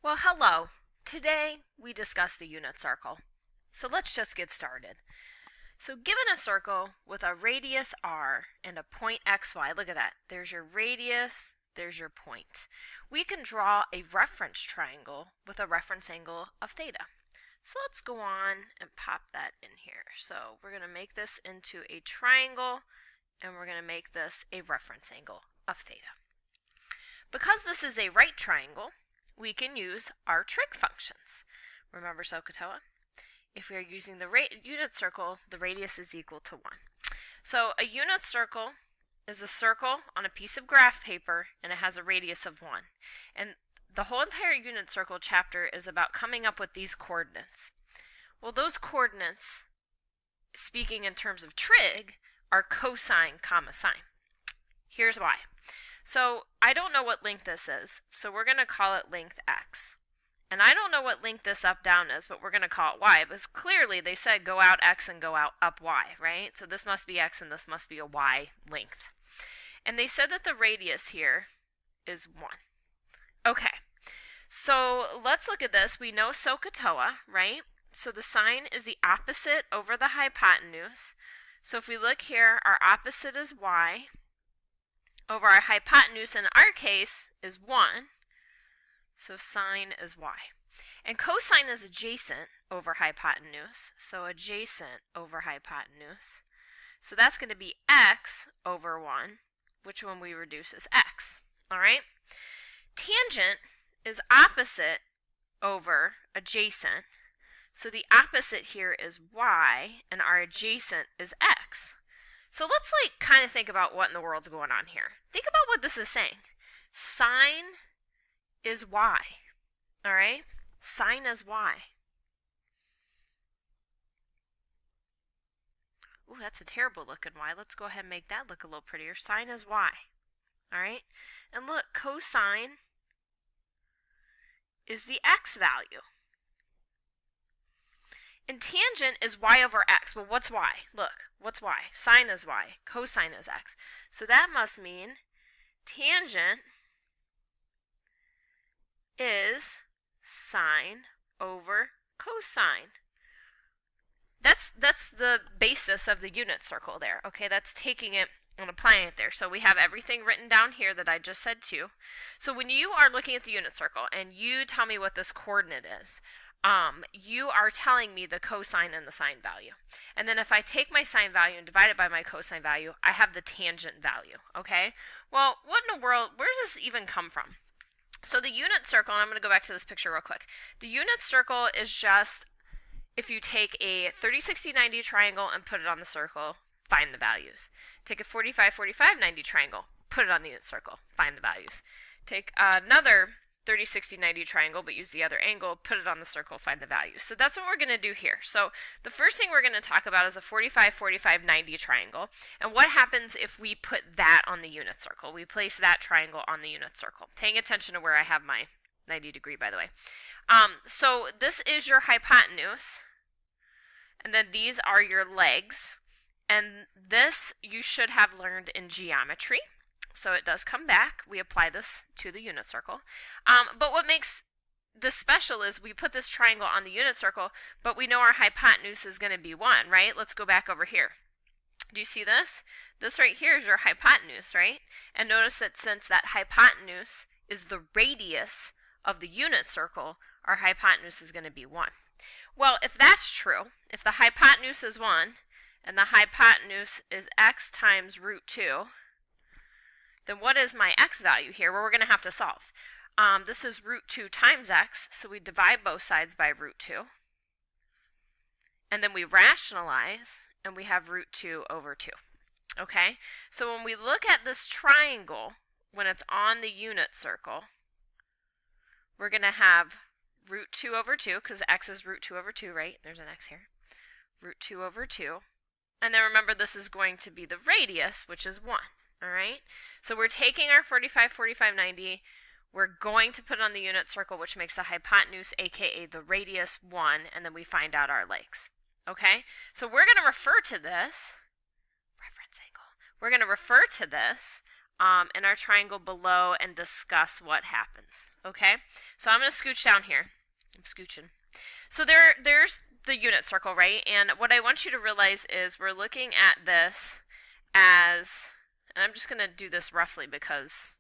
Well, hello. Today we discuss the unit circle. So let's just get started. So given a circle with a radius r and a point xy, look at that. There's your radius, there's your point. We can draw a reference triangle with a reference angle of theta. So let's go on and pop that in here. So we're going to make this into a triangle and we're going to make this a reference angle of theta. Because this is a right triangle, we can use our trig functions. Remember SOHCAHTOA? If we are using the unit circle, the radius is equal to 1. So a unit circle is a circle on a piece of graph paper and it has a radius of 1. And the whole entire unit circle chapter is about coming up with these coordinates. Well, those coordinates, speaking in terms of trig, are cosine comma sine. Here's why. So I don't know what length this is, so we're going to call it length x. And I don't know what length this up down is, but we're going to call it y, because clearly they said go out x and go out up y, right? So this must be x and this must be a y length. And they said that the radius here is 1. Okay, so let's look at this. We know SOHCAHTOA, right? So the sine is the opposite over the hypotenuse. So if we look here, our opposite is y over our hypotenuse in our case is 1. So sine is y. And cosine is adjacent over hypotenuse. So adjacent over hypotenuse. So that's going to be x over 1, which when we reduce is x. All right? Tangent is opposite over adjacent. So the opposite here is y, and our adjacent is x. So let's kind of think about what in the world's going on here. Think about what this is saying. Sine is y. All right? Sine is y. Ooh, that's a terrible looking y. Let's go ahead and make that look a little prettier. Sine is y. All right? And look, cosine is the x value. And tangent is y over x. Well, what's y? Look, what's y? Sine is y. Cosine is x. So that must mean tangent is sine over cosine. That's the basis of the unit circle there. Okay, that's taking it and applying it there. So we have everything written down here that I just said too. So when you are looking at the unit circle and you tell me what this coordinate is, you are telling me the cosine and the sine value. And then if I take my sine value and divide it by my cosine value, I have the tangent value, okay? Well, what in the world, where does this even come from? So the unit circle, and I'm going to go back to this picture real quick. The unit circle is just, if you take a 30, 60, 90 triangle and put it on the circle, find the values. Take a 45, 45, 90 triangle, put it on the unit circle, find the values. Take another 30, 60, 90 triangle, but use the other angle, put it on the circle, find the value. So that's what we're going to do here. So the first thing we're going to talk about is a 45, 45, 90 triangle. And what happens if we put that on the unit circle? We place that triangle on the unit circle. Paying attention to where I have my 90 degree, by the way. So this is your hypotenuse. And then these are your legs. And this you should have learned in geometry. So it does come back. We apply this to the unit circle. But what makes this special is we put this triangle on the unit circle, but we know our hypotenuse is going to be 1, right? Let's go back over here. Do you see this? This right here is your hypotenuse, right? And notice that since that hypotenuse is the radius of the unit circle, our hypotenuse is going to be 1. Well, if that's true, if the hypotenuse is 1, and the hypotenuse is x times root 2, then what is my x value here? Well, we're going to have to solve. This is root 2 times x, so we divide both sides by root 2. And then we rationalize, and we have root 2 over 2. Okay? So when we look at this triangle, when it's on the unit circle, we're going to have root 2 over 2, because x is root 2 over 2, right? There's an x here. Root 2 over 2. And then remember, this is going to be the radius, which is 1. All right, so we're taking our 45, 45, 90, we're going to put it on the unit circle, which makes the hypotenuse, aka the radius, 1, and then we find out our legs. Okay, so we're going to refer to this, reference angle, we're going to refer to this in our triangle below and discuss what happens. Okay, so I'm going to scooch down here. I'm scooching. So there's the unit circle, right? And what I want you to realize is we're looking at this as, and I'm just going to do this roughly because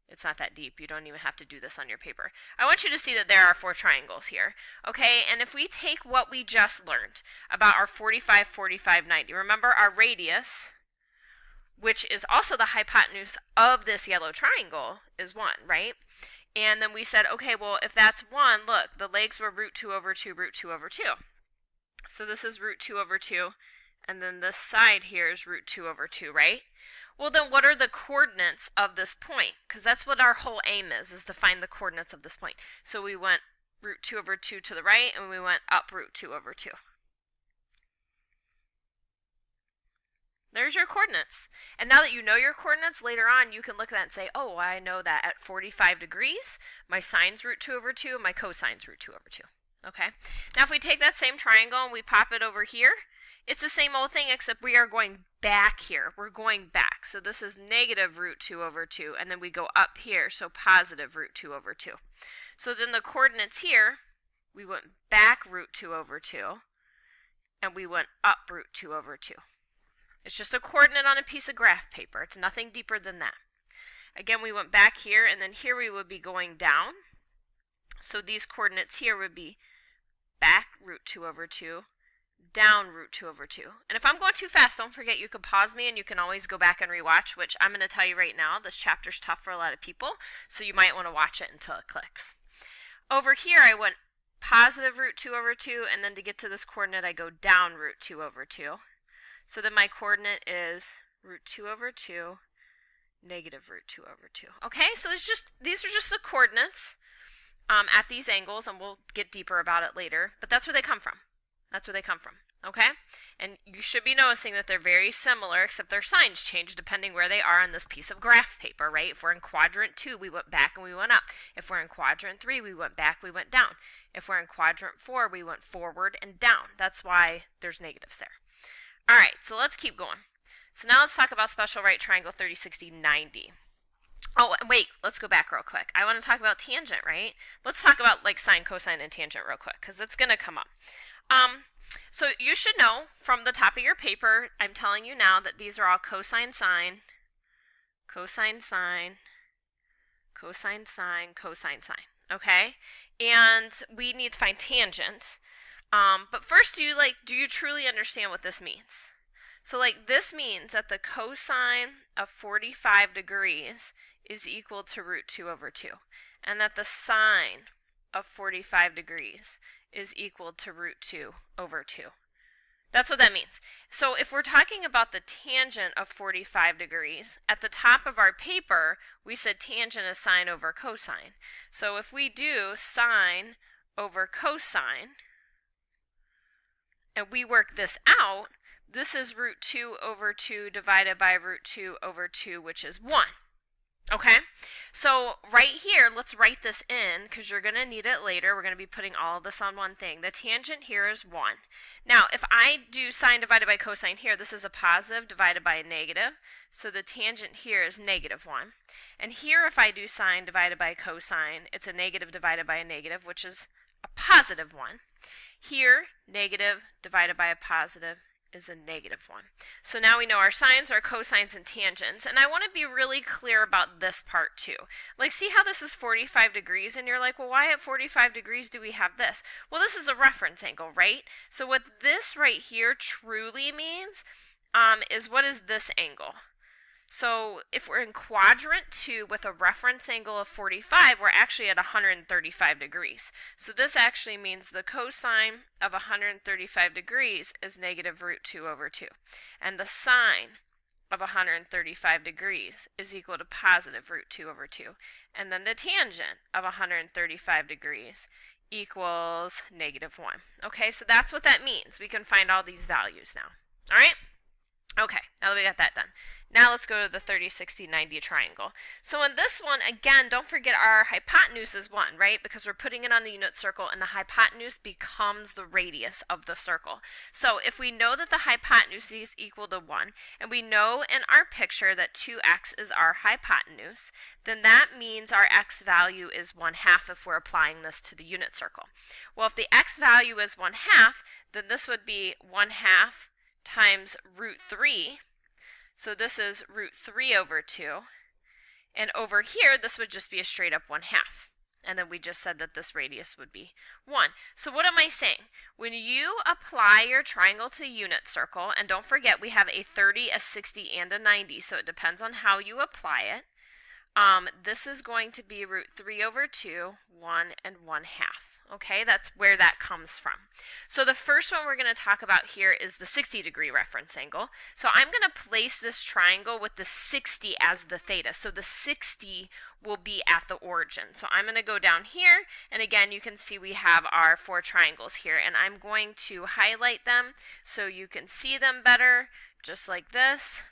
it's not that deep. You don't even have to do this on your paper. I want you to see that there are 4 triangles here. Okay, and if we take what we just learned about our 45, 45, 90, remember our radius, which is also the hypotenuse of this yellow triangle, is 1, right? And then we said, okay, well, if that's 1, look, the legs were root 2 over 2, root 2 over 2. So this is root 2 over 2, and then this side here is root 2 over 2, right? Well, then what are the coordinates of this point? Because that's what our whole aim is to find the coordinates of this point. So we went root 2 over 2 to the right, and we went up root 2 over 2. There's your coordinates. And now that you know your coordinates, later on you can look at that and say, oh, well, I know that at 45 degrees, my sine's root 2 over 2, and my cosine's root 2 over 2. Okay? Now if we take that same triangle and we pop it over here, it's the same old thing except we are going back here. We're going back. So this is negative root 2 over 2, and then we go up here, so positive root 2 over 2. So then the coordinates here, we went back root 2 over 2, and we went up root 2 over 2. It's just a coordinate on a piece of graph paper. It's nothing deeper than that. Again, we went back here, and then here we would be going down. So these coordinates here would be back root 2 over 2, down root 2 over 2. And if I'm going too fast, don't forget you can pause me and you can always go back and rewatch, which I'm going to tell you right now, this chapter's tough for a lot of people, so you might want to watch it until it clicks. Over here, I went positive root 2 over 2, and then to get to this coordinate, I go down root 2 over 2. So then my coordinate is root 2 over 2, negative root 2 over 2. Okay, so these are just the coordinates at these angles, and we'll get deeper about it later, but that's where they come from. That's where they come from, okay? And you should be noticing that they're very similar, except their signs change depending where they are on this piece of graph paper, right? If we're in quadrant 2, we went back and we went up. If we're in quadrant 3, we went back, we went down. If we're in quadrant 4, we went forward and down. That's why there's negatives there. All right, so let's keep going. So now let's talk about special right triangle 30, 60, 90. Oh, wait, let's go back real quick. I want to talk about tangent, right? Let's talk about like sine, cosine, and tangent real quick, because it's going to come up. So you should know from the top of your paper, I'm telling you now that these are all cosine, sine, cosine, sine, cosine, sine, cosine, sine, okay? And we need to find tangent. But first, do you truly understand what this means? So like this means that the cosine of 45 degrees is equal to root 2 over 2, and that the sine of 45 degrees is equal to root 2 over 2. That's what that means. So if we're talking about the tangent of 45 degrees, at the top of our paper, we said tangent is sine over cosine. So if we do sine over cosine, and we work this out, this is root 2 over 2 divided by root 2 over 2, which is 1. Okay, so right here, let's write this in because you're going to need it later. We're going to be putting all of this on one thing. The tangent here is 1. Now, if I do sine divided by cosine here, this is a positive divided by a negative. So the tangent here is negative 1. And here, if I do sine divided by cosine, it's a negative divided by a negative, which is a positive 1. Here, negative divided by a positive is a negative 1. So now we know our sines, our cosines, and tangents. And I want to be really clear about this part too. Like, see how this is 45 degrees? And you're like, well, why at 45 degrees do we have this? Well, this is a reference angle, right? So what this right here truly means is what is this angle? So if we're in quadrant 2 with a reference angle of 45, we're actually at 135 degrees. So this actually means the cosine of 135 degrees is negative root 2 over 2. And the sine of 135 degrees is equal to positive root 2 over 2. And then the tangent of 135 degrees equals negative 1. Okay, so that's what that means. We can find all these values now. All right? Okay, now that we got that done. Now let's go to the 30, 60, 90 triangle. So in this one, again, don't forget our hypotenuse is 1, right? Because we're putting it on the unit circle, and the hypotenuse becomes the radius of the circle. So if we know that the hypotenuse is equal to 1, and we know in our picture that 2x is our hypotenuse, then that means our x value is 1/2 if we're applying this to the unit circle. Well, if the x value is 1/2, then this would be 1/2 times root 3. So this is root 3 over 2. And over here, this would just be a straight up 1/2. And then we just said that this radius would be 1. So what am I saying? When you apply your triangle to the unit circle, and don't forget we have a 30, a 60, and a 90, so it depends on how you apply it. This is going to be root 3 over 2, 1, and 1/2. Okay, that's where that comes from. So the first one we're going to talk about here is the 60-degree reference angle. So I'm going to place this triangle with the 60 as the theta. So the 60 will be at the origin. So I'm going to go down here, and again, you can see we have our 4 triangles here, and I'm going to highlight them so you can see them better, just like this.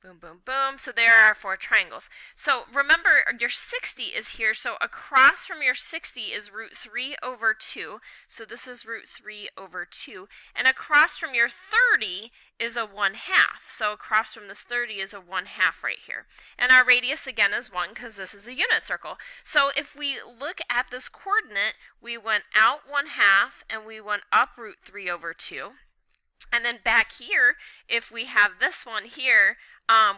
Boom, boom, boom. So there are 4 triangles. So remember, your 60 is here. So across from your 60 is root 3 over 2. So this is root 3 over 2. And across from your 30 is a 1/2. So across from this 30 is a 1/2 right here. And our radius again is 1 because this is a unit circle. So if we look at this coordinate, we went out 1/2 and we went up root 3 over 2. And then back here, if we have this one here,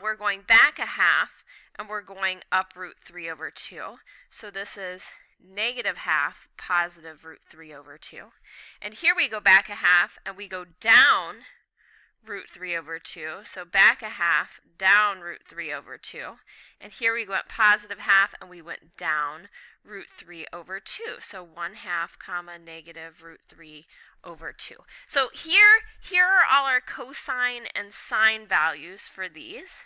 we're going back 1/2 and we're going up root 3 over 2. So this is -1/2 positive root 3 over 2. And here we go back 1/2 and we go down root 3 over 2. So back 1/2, down root 3 over 2. And here we went positive 1/2 and we went down root 3 over 2. So 1/2 comma negative root 3 over 2. So here are all our cosine and sine values for these.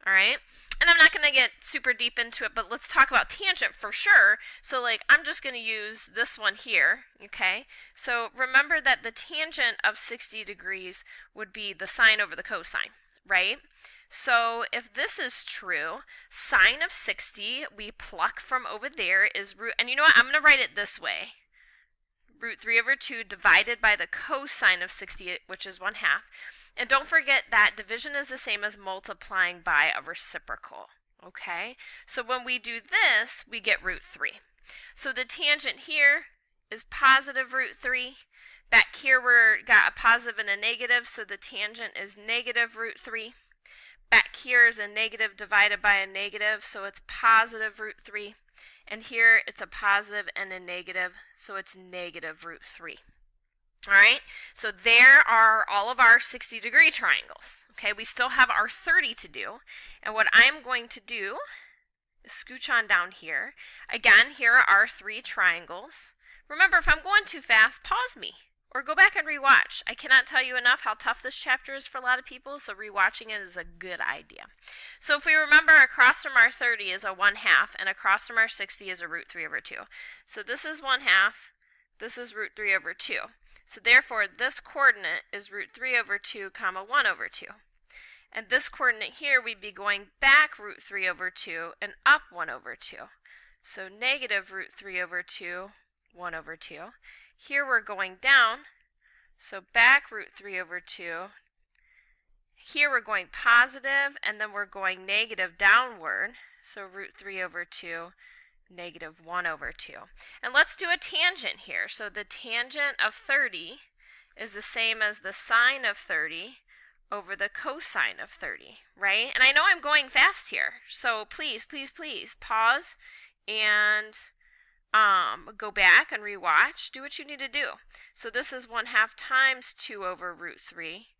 All right, and I'm not going to get super deep into it, but let's talk about tangent for sure. So like I'm just going to use this one here, okay? So remember that the tangent of 60 degrees would be the sine over the cosine, right? So if this is true, sine of 60 we pluck from over there is root, and you know what, I'm going to write it this way. Root 3 over 2 divided by the cosine of 60, which is 1/2. And don't forget that division is the same as multiplying by a reciprocal, okay? So when we do this, we get root 3. So the tangent here is positive root 3. Back here we got a positive and a negative, so the tangent is negative root 3. Back here is a negative divided by a negative, so it's positive root 3. And here it's a positive and a negative, so it's negative root 3. All right, so there are all of our 60-degree triangles. Okay, we still have our 30 to do. And what I'm going to do is scooch on down here. Again, here are our 3 triangles. Remember, if I'm going too fast, pause me or go back and rewatch. I cannot tell you enough how tough this chapter is for a lot of people, so rewatching it is a good idea. So if we remember, across from our 30 is a 1/2, and across from our 60 is a root 3 over 2. So this is 1/2, this is root 3 over 2. So therefore, this coordinate is root 3 over 2, comma 1 over 2. And this coordinate here, we'd be going back root 3 over 2 and up 1 over 2. So negative root 3 over 2, 1 over 2. Here we're going down, so back root 3 over 2. Here we're going positive, and then we're going negative downward, so root 3 over 2, negative 1 over 2. And let's do a tangent here. So the tangent of 30 is the same as the sine of 30 over the cosine of 30, right? And I know I'm going fast here, so please, please, please pause and go back and rewatch. Do what you need to do. So this is 1/2 times 2 over root 3.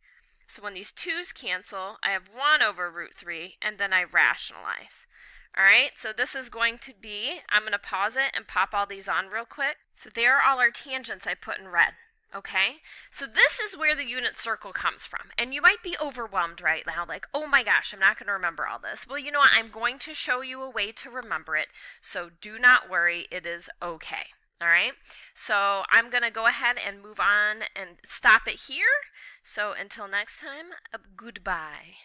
So when these 2's cancel, I have 1 over root 3, and then I rationalize. All right, so this is going to be, I'm going to pause it and pop all these on real quick. So there are all our tangents I put in red. Okay, so this is where the unit circle comes from. And you might be overwhelmed right now, like, oh my gosh, I'm not going to remember all this. Well, you know what? I'm going to show you a way to remember it, so do not worry, it is okay. All right, so I'm going to go ahead and move on and stop it here. So until next time, goodbye.